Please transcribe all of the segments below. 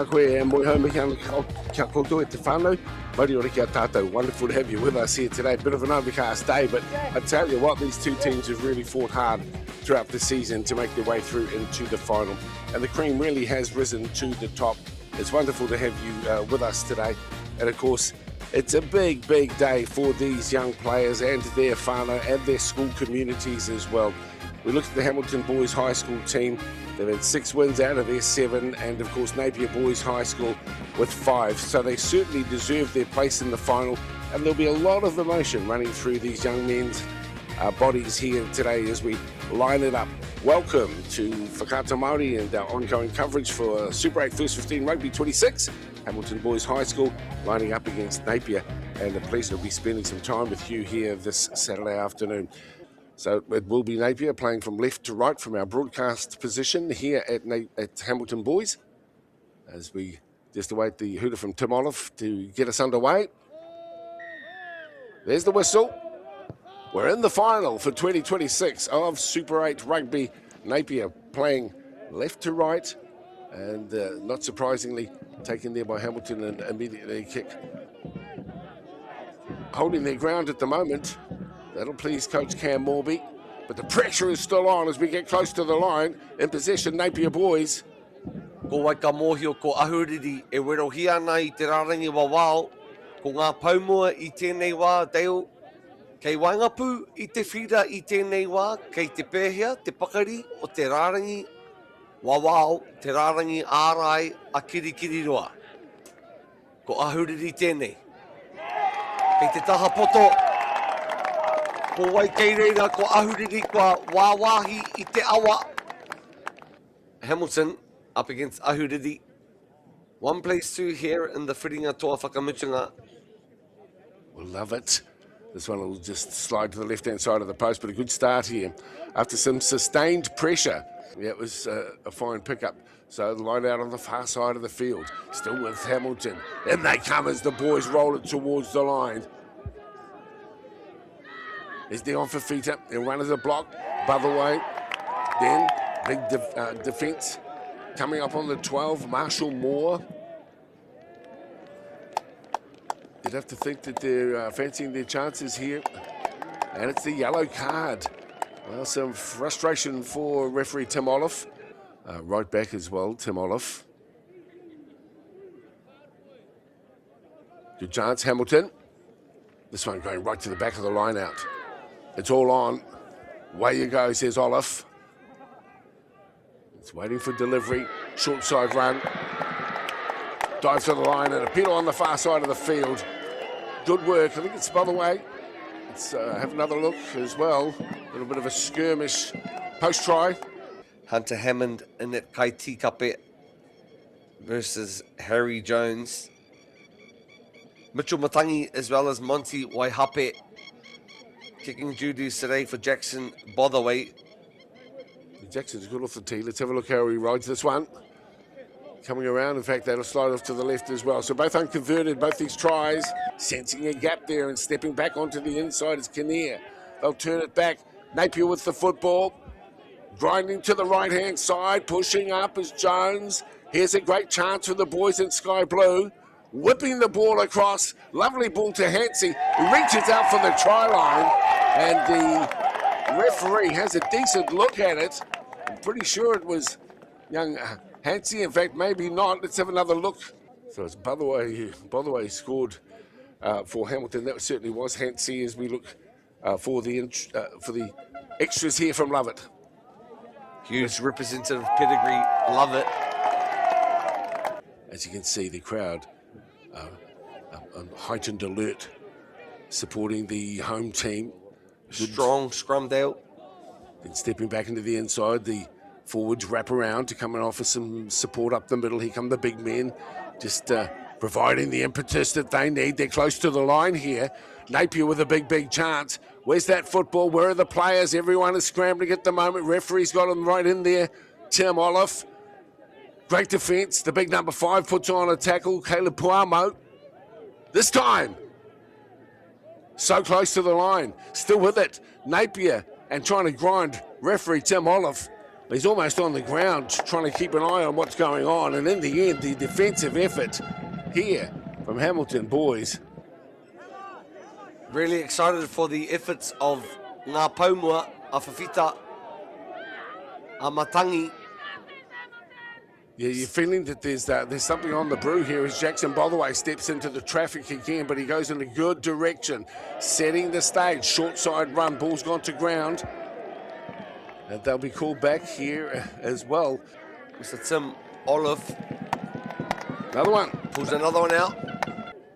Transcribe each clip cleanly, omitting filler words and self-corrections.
Koe and moi home kia koutou e te whānau. Moriori kia tātou. Wonderful to have you with us here today. Bit of an overcast day, but I tell you what, these two teams have really fought hard throughout the season to make their way through into the final. And the cream really has risen to the top. It's wonderful to have you with us today. And of course, it's a big, big day for these young players and their whānau and their school communities as well. We looked at the Hamilton Boys High School team. They've had 6 wins out of their 7, and of course Napier Boys High School with 5. So they certainly deserve their place in the final, and there'll be a lot of emotion running through these young men's bodies here today as we line it up. Welcome to Whakaata MāORI and our ongoing coverage for Super 8 First 15 Rugby 26. Hamilton Boys High School lining up against Napier, and a pleasure to be spending some time with you here this Saturday afternoon. So it will be Napier playing from left to right from our broadcast position here at Hamilton Boys as we just await the hooter from Tim Olive to get us underway. There's the whistle. We're in the final for 2026 of Super 8 Rugby. Napier playing left to right and not surprisingly taken there by Hamilton and immediately kick. Holding their ground at the moment. That'll please Coach Cam Morby, but the pressure is still on as we get close to the line. In possession, Napier Boys. Ko waika mōhio ko ahuriri e werohi ana I te rarangi wawao, ko ngā paumua I tēnei wā deo, kei waingapu I te whira I tēnei wā, kei te pēhea, te pakari o te rarangi wawao, te rarangi ārai a kirikiri roa. Ko ahuriri tēnei. Kei te taha poto, ko wai kei reira ko ahuriri kua wāwahi I te awa. Hamilton up against ahuriri. 1-2 here in the whiringa toa whakamutunga. We'll love it. This one will just slide to the left-hand side of the post, but a good start here. After some sustained pressure. Yeah, it was a fine pickup. So the line out on the far side of the field. Still with Hamilton. In they come as the boys roll it towards the line. Is Dion Fafita, he'll run as a block, Botherway, then big defence coming up on the 12, Marshall Moore. You'd have to think that they're fancying their chances here, and it's the yellow card. Well, some frustration for referee Tim Olive, right back as well, Tim Olive. Good chance, Hamilton. This one going right to the back of the line out. It's all on. Way you go, says Olive. It's waiting for delivery. Short side run. Dive to the line and a penalty on the far side of the field. Good work. I think it's by the way. Let's have another look as well. A little bit of a skirmish post try. Hunter Hammond in it kai tikape versus Harry Jones. Mitchell Matangi as well as Monty Waihape. Kicking duties today for Jackson Botherway. Jackson's good off the tee. Let's have a look how he rides this one. Coming around, in fact, that'll slide off to the left as well. So both unconverted, both these tries. Sensing a gap there and stepping back onto the inside is Kinnear. They'll turn it back. Napier with the football. Grinding to the right-hand side. Pushing up is Jones. Here's a great chance for the boys in sky blue. Whipping the ball across. Lovely ball to Hansey. He reaches out for the try line. And the referee has a decent look at it. I'm pretty sure it was young Hansey. In fact, maybe not. Let's have another look. So it's Botherway scored for Hamilton. That certainly was Hansey as we look for the extras here from Lovett. Huge representative pedigree. Love it. As you can see, the crowd on heightened alert supporting the home team. Strong scrum, Dale. Then stepping back into the inside, the forwards wrap around to come and offer some support up the middle. Here come the big men, just providing the impetus that they need. They're close to the line here. Napier with a big chance. Where's that football? Where are the players? Everyone is scrambling at the moment. Referee's got them right in there. Tim Olive. Great defence. The big number 5 puts on a tackle. Caleb Puamo. This time. So close to the line. Still with it. Napier and trying to grind referee Tim Olive. He's almost on the ground trying to keep an eye on what's going on. And in the end, the defensive effort here from Hamilton boys. Really excited for the efforts of ngā Paumua, a Whawhita, a Matangi. Yeah, you're feeling that there's something on the brew here as Jackson Botherway steps into the traffic again, but he goes in a good direction, setting the stage. Short side run, ball's gone to ground. And they'll be called back here as well. Mr. Tim Olive Another one. pulls another one out.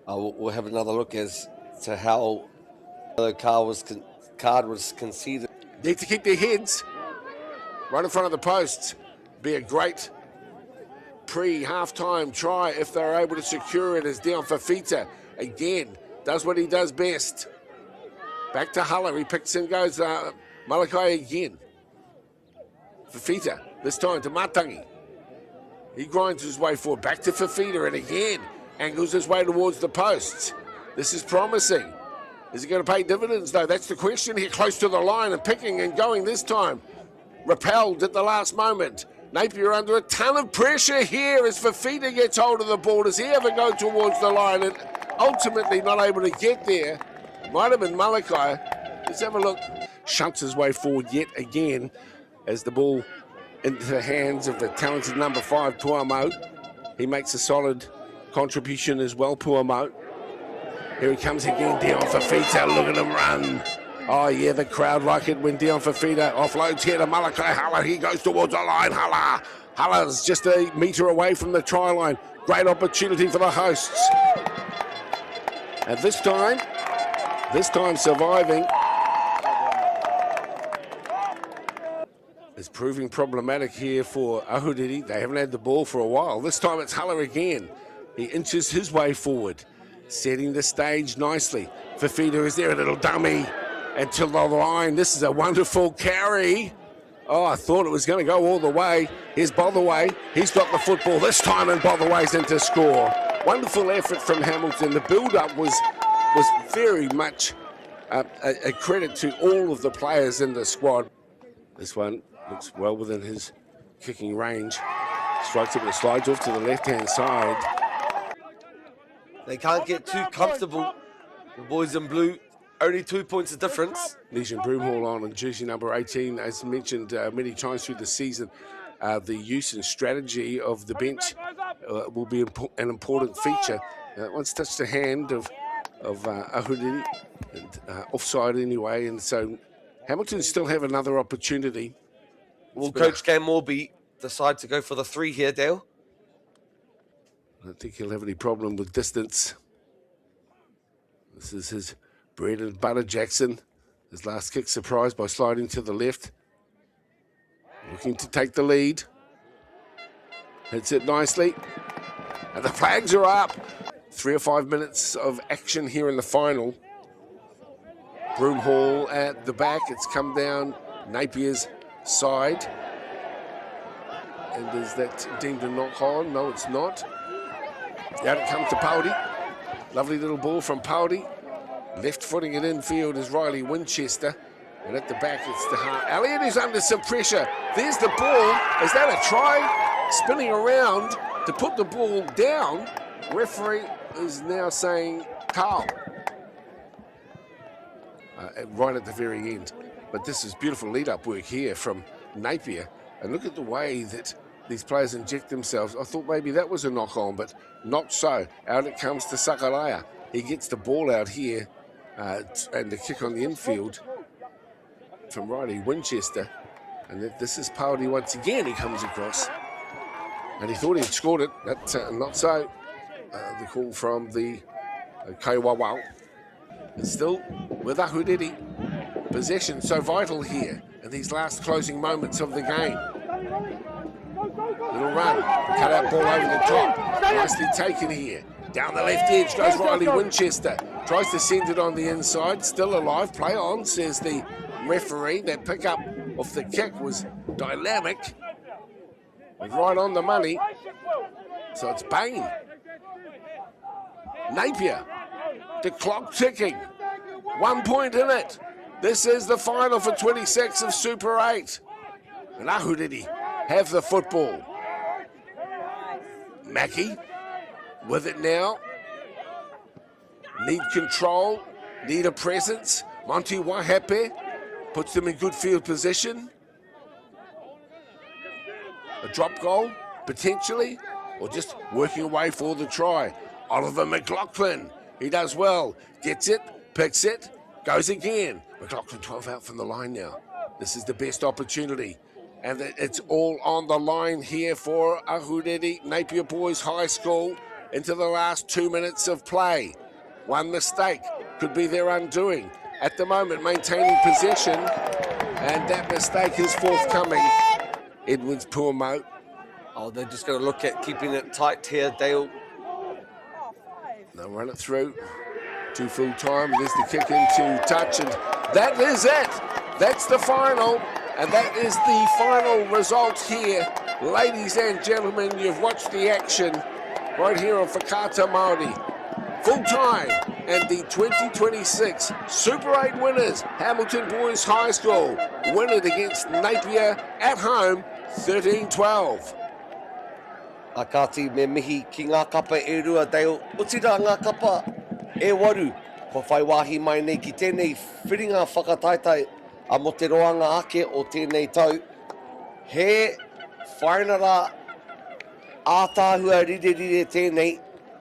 We'll have another look as to how the card was conceded. Need to keep their heads right in front of the posts. Be a great pre-halftime try if they're able to secure it as Dion Fafita again does what he does best. Back to Huller, he picks and goes Malakai again. Fafita, this time to Matangi. He grinds his way forward, back to Fafita and again angles his way towards the posts. This is promising. Is he going to pay dividends though? That's the question here, close to the line and picking and going this time. Repelled at the last moment. Napier under a ton of pressure here as Fafita gets hold of the ball. Does he ever go towards the line and ultimately not able to get there? Might have been Malakai. Let's have a look. Shunts his way forward yet again as the ball into the hands of the talented number 5, Puamo. He makes a solid contribution as well, Puamo. Here he comes again, Dion Fafita. Look at him run. Oh, yeah, the crowd like it when Dion Fafita offloads here to Malakai Huller. He goes towards the line. Huller's just a metre away from the try line. Great opportunity for the hosts. And this time surviving is proving problematic here for Ahuriri. They haven't had the ball for a while. This time it's Huller again. He inches his way forward, setting the stage nicely. Fafita is there, a little dummy. Until the line. This is a wonderful carry. Oh, I thought it was going to go all the way. Here's Botherway. He's got the football this time and Botherway's in to score. Wonderful effort from Hamilton. The build-up was very much a credit to all of the players in the squad. This one looks well within his kicking range. Strikes it, but it slides off to the left-hand side. They can't get too comfortable. The boys in blue. Only 2 points of difference. Legion Broomhall on jersey number 18. As mentioned many times through the season, the use and strategy of the bench will be an important feature. Once touched the hand of Ahuriri, and offside anyway, and so Hamilton still have another opportunity. Will Coach Cam Morby decide to go for the 3 here, Dale? I don't think he'll have any problem with distance. This is his bread and butter, Jackson. His last kick surprised by sliding to the left. Looking to take the lead. Hits it nicely. And the flags are up. 3 or 5 minutes of action here in the final. Broomhall at the back. It's come down Napier's side. And is that deemed a knock on? No, it's not. Out it comes to Paudi. Lovely little ball from Paudi. Left footing it infield is Riley Winchester. And at the back it's the Hart. Elliott is under some pressure. There's the ball. Is that a try? Spinning around to put the ball down. Referee is now saying Carl. Right at the very end. But this is beautiful lead-up work here from Napier. And look at the way that these players inject themselves. I thought maybe that was a knock-on, but not so. Out it comes to Sakalaya. He gets the ball out here and the kick on the infield from Riley Winchester. And this is Paudi once again. He comes across. And he thought he'd scored it. That's not so. The call from the Kaiwawau. It's still with Ahuriri. Possession so vital here in these last closing moments of the game. Little run, cut out ball over the top. Nicely taken here. Down the left edge goes Riley Winchester. Tries to send it on the inside. Still alive. Play on, says the referee. That pick up off the kick was dynamic. Right on the money. So it's Bain. Napier. The clock ticking. 1 point in it. This is the final for 26 of Super 8. And Ahuriri have the football. Mackie with it now. Need control, need a presence. Monty Wahape puts them in good field position. A drop goal, potentially, or just working away for the try. Oliver McLaughlin, he does well. Gets it, picks it, goes again. McLaughlin 12 out from the line now. This is the best opportunity. And it's all on the line here for Ahuriri Napier Boys High School into the last 2 minutes of play. One mistake could be their undoing. At the moment, maintaining possession, and that mistake is forthcoming. Edwards Puamo. Oh, they're just going to look at keeping it tight here, Dale. They'll run it through to full time. There's the kick into touch, and that is it. That's the final, and that is the final result here. Ladies and gentlemen, you've watched the action right here on Whakaata Māori. Full time, and the 2026 Super 8 winners, Hamilton Boys High School, win it against Napier at home, 13-12. Akati me mihi ki ngā kapa e rua, Dale. Utira ngā kapa e waru. Ko whai wāhi mai nei ki tēnei whiringa whakataitai a mo te roanga ake o tēnei tau. He whainara ātāhua rire tēnei